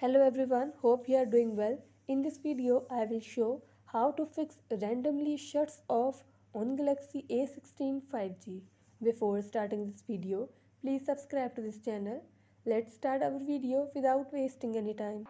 Hello everyone, hope you are doing well. In this video, I will show how to fix randomly shuts off on Galaxy A16 5G. Before starting this video, please subscribe to this channel. Let's start our video without wasting any time.